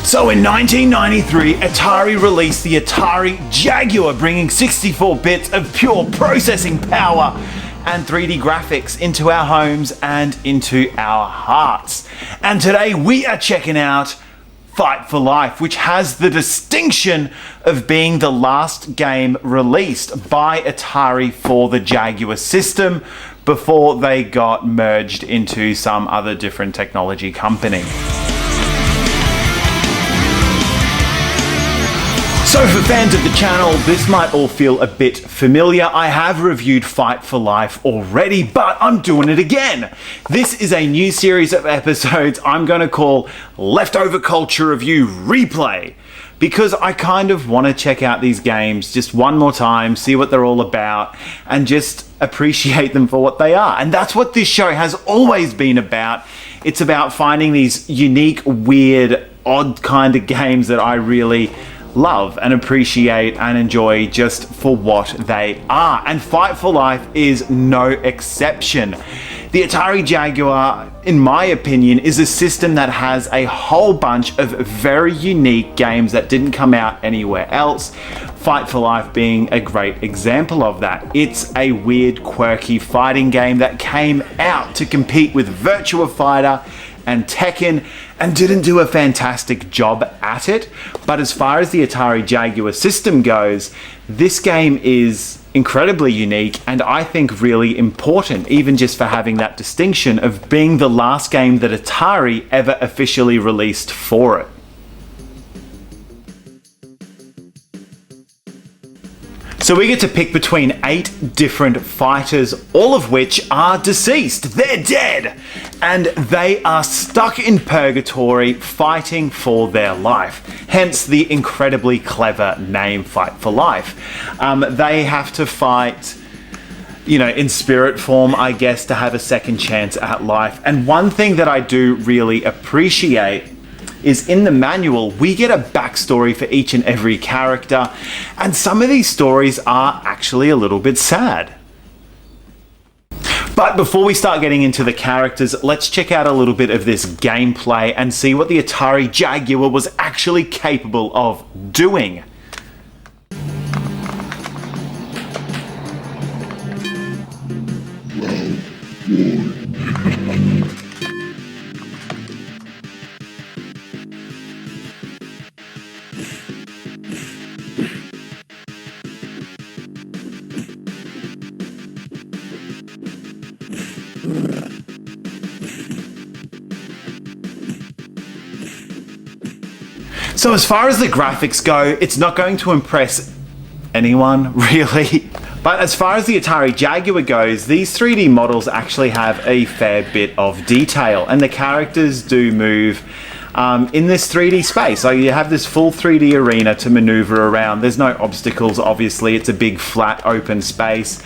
So in 1993, Atari released the Atari Jaguar, bringing 64 bits of pure processing power and 3D graphics into our homes and into our hearts. And today we are checking out Fight for Life, which has the distinction of being the last game released by Atari for the Jaguar system before they got merged into some other different technology company. So for fans of the channel, this might all feel a bit familiar. I have reviewed Fight for Life already, but I'm doing it again. This is a new series of episodes I'm going to call Leftover Culture Review Replay, because I kind of want to check out these games just one more time, see what they're all about, and just appreciate them for what they are. And that's what this show has always been about. It's about finding these unique, weird, odd kind of games that I really love and appreciate and enjoy just for what they are. And Fight for Life is no exception. The Atari Jaguar, in my opinion, is a system that has a whole bunch of very unique games that didn't come out anywhere else. Fight for Life being a great example of that. It's a weird, quirky fighting game that came out to compete with Virtua Fighter and Tekken and didn't do a fantastic job at it. But as far as the Atari Jaguar system goes, this game is incredibly unique and I think really important, even just for having that distinction of being the last game that Atari ever officially released for it. So we get to pick between 8 different fighters, all of which are deceased. They're dead! And they are stuck in purgatory fighting for their life. Hence the incredibly clever name Fight for Life. They have to fight, in spirit form, I guess, to have a second chance at life. And one thing that I do really appreciate is in the manual, we get a backstory for each and every character, and some of these stories are actually a little bit sad. But before we start getting into the characters, let's check out a little bit of this gameplay and see what the Atari Jaguar was actually capable of doing. So as far as the graphics go, it's not going to impress anyone, really. But as far as the Atari Jaguar goes, these 3D models actually have a fair bit of detail, and the characters do move in this 3D space. So you have this full 3D arena to maneuver around. There's no obstacles, obviously. It's a big, flat, open space.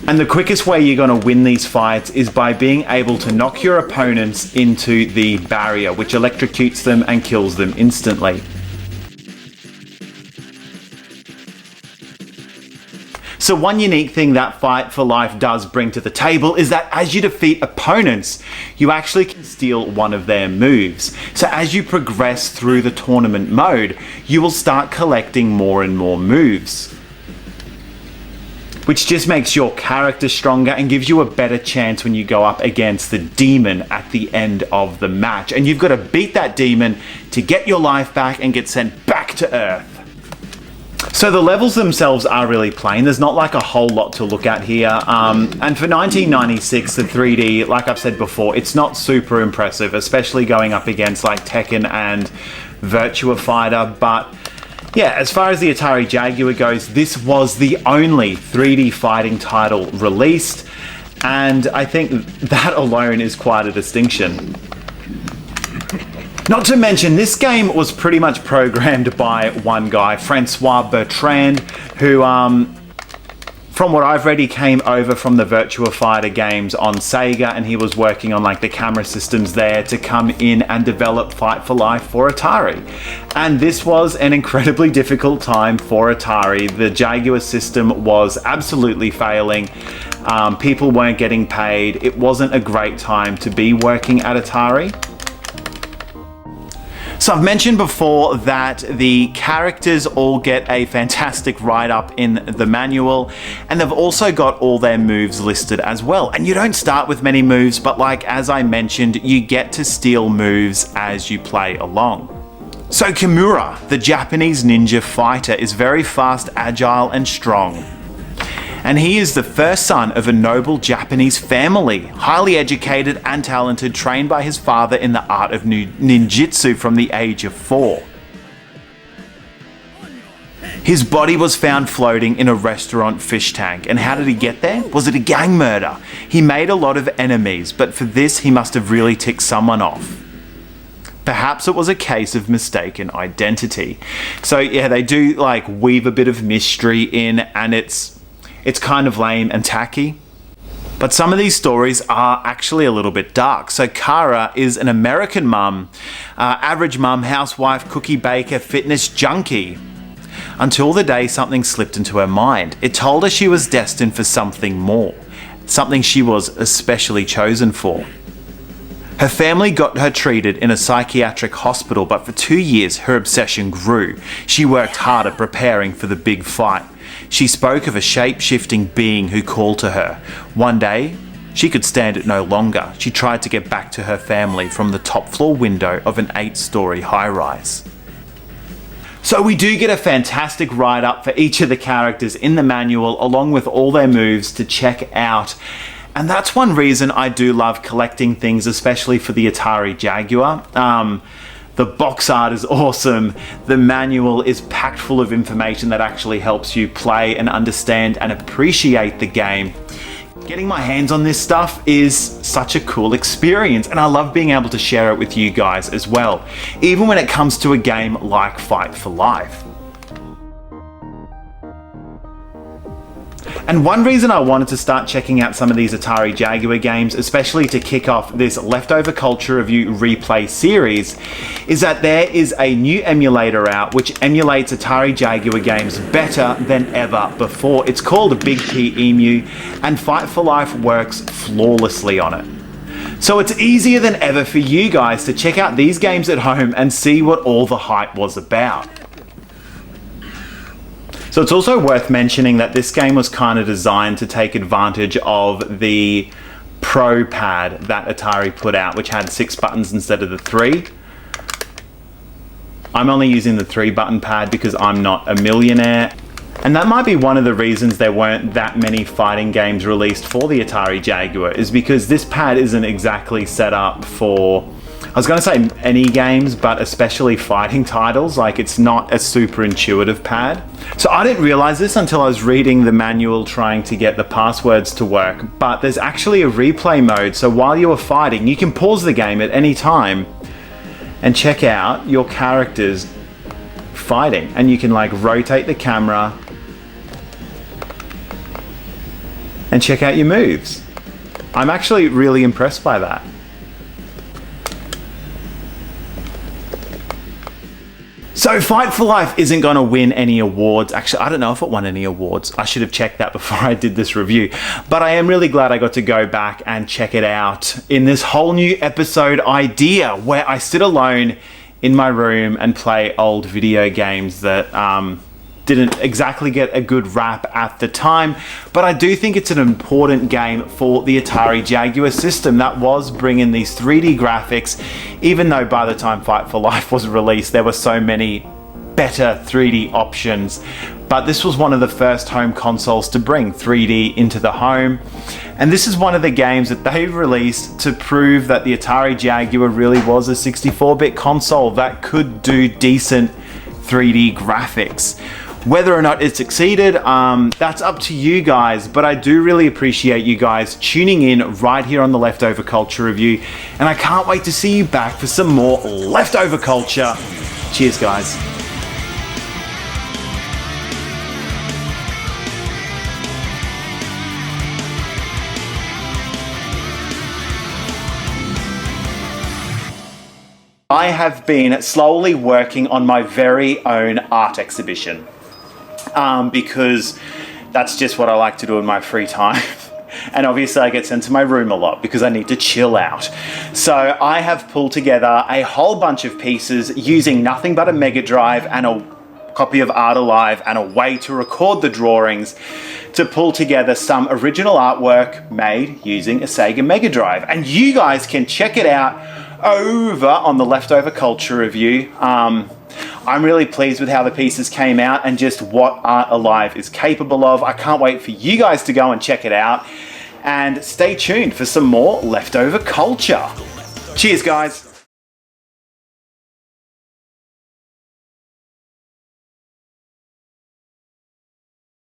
And the quickest way you're going to win these fights is by being able to knock your opponents into the barrier, which electrocutes them and kills them instantly. So one unique thing that Fight for Life does bring to the table is that as you defeat opponents, you actually can steal one of their moves. So as you progress through the tournament mode, you will start collecting more and more moves, which just makes your character stronger and gives you a better chance when you go up against the demon at the end of the match. And you've got to beat that demon to get your life back and get sent back to Earth. So the levels themselves are really plain. There's not like a whole lot to look at here. And for 1996, the 3D, like I've said before, it's not super impressive, especially going up against like Tekken and Virtua Fighter. But yeah, as far as the Atari Jaguar goes, this was the only 3D fighting title released, and I think that alone is quite a distinction. Not to mention, this game was pretty much programmed by one guy, Francois Bertrand, who, from what I've read, he came over from the Virtua Fighter games on Sega, and he was working on like the camera systems there to come in and develop Fight for Life for Atari. And this was an incredibly difficult time for Atari. The Jaguar system was absolutely failing. People weren't getting paid. It wasn't a great time to be working at Atari. So I've mentioned before that the characters all get a fantastic write-up in the manual, and they've also got all their moves listed as well. And you don't start with many moves, but like as I mentioned, you get to steal moves as you play along. So Kimura, the Japanese ninja fighter, is very fast, agile, and strong. And he is the first son of a noble Japanese family, highly educated and talented, trained by his father in the art of ninjutsu from the age of 4. His body was found floating in a restaurant fish tank. And how did he get there? Was it a gang murder? He made a lot of enemies, but for this he must have really ticked someone off. Perhaps it was a case of mistaken identity. So yeah, they do like weave a bit of mystery in, and it's kind of lame and tacky. But some of these stories are actually a little bit dark. So Kara is an American mum, average mum, housewife, cookie baker, fitness junkie. Until the day something slipped into her mind. It told her she was destined for something more, something she was especially chosen for. Her family got her treated in a psychiatric hospital, but for 2 years her obsession grew. She worked hard at preparing for the big fight. She spoke of a shape-shifting being who called to her. One day, she could stand it no longer. She tried to get back to her family from the top floor window of an 8-story high-rise. So we do get a fantastic write-up for each of the characters in the manual, along with all their moves to check out. And that's one reason I do love collecting things, especially for the Atari Jaguar. The box art is awesome. The manual is packed full of information that actually helps you play and understand and appreciate the game. Getting my hands on this stuff is such a cool experience, and I love being able to share it with you guys as well, even when it comes to a game like Fight for Life. And one reason I wanted to start checking out some of these Atari Jaguar games, especially to kick off this Leftover Culture Review replay series, is that there is a new emulator out which emulates Atari Jaguar games better than ever before. It's called Big P Emu, and Fight for Life works flawlessly on it. So it's easier than ever for you guys to check out these games at home and see what all the hype was about. So it's also worth mentioning that this game was kind of designed to take advantage of the Pro pad that Atari put out, which had 6 buttons instead of the 3. I'm only using the 3-button pad because I'm not a millionaire. And that might be one of the reasons there weren't that many fighting games released for the Atari Jaguar, is because this pad isn't exactly set up for, I was going to say any games, but especially fighting titles. Like, it's not a super intuitive pad. So I didn't realize this until I was reading the manual trying to get the passwords to work, but there's actually a replay mode. So while you are fighting, you can pause the game at any time and check out your characters fighting. And you can like rotate the camera and check out your moves. I'm actually really impressed by that. So Fight for Life isn't going to win any awards. Actually, I don't know if it won any awards. I should have checked that before I did this review. But I am really glad I got to go back and check it out in this whole new episode idea where I sit alone in my room and play old video games that didn't exactly get a good rap at the time. But I do think it's an important game for the Atari Jaguar system that was bringing these 3D graphics, even though by the time Fight for Life was released, there were so many better 3D options. But this was one of the first home consoles to bring 3D into the home. And this is one of the games that they've released to prove that the Atari Jaguar really was a 64-bit console that could do decent 3D graphics. Whether or not it succeeded, that's up to you guys, but I do really appreciate you guys tuning in right here on the Leftover Culture Review, and I can't wait to see you back for some more Leftover Culture. Cheers, guys. I have been slowly working on my very own art exhibition. Because that's just what I like to do in my free time. and obviously I get sent to my room a lot because I need to chill out. So I have pulled together a whole bunch of pieces using nothing but a Mega Drive and a copy of Art Alive and a way to record the drawings to pull together some original artwork made using a Sega Mega Drive. And you guys can check it out over on the Leftover Culture Review. I'm really pleased with how the pieces came out and just what Art Alive is capable of. I can't wait for you guys to go and check it out. And stay tuned for some more Leftover Culture. Cheers, guys.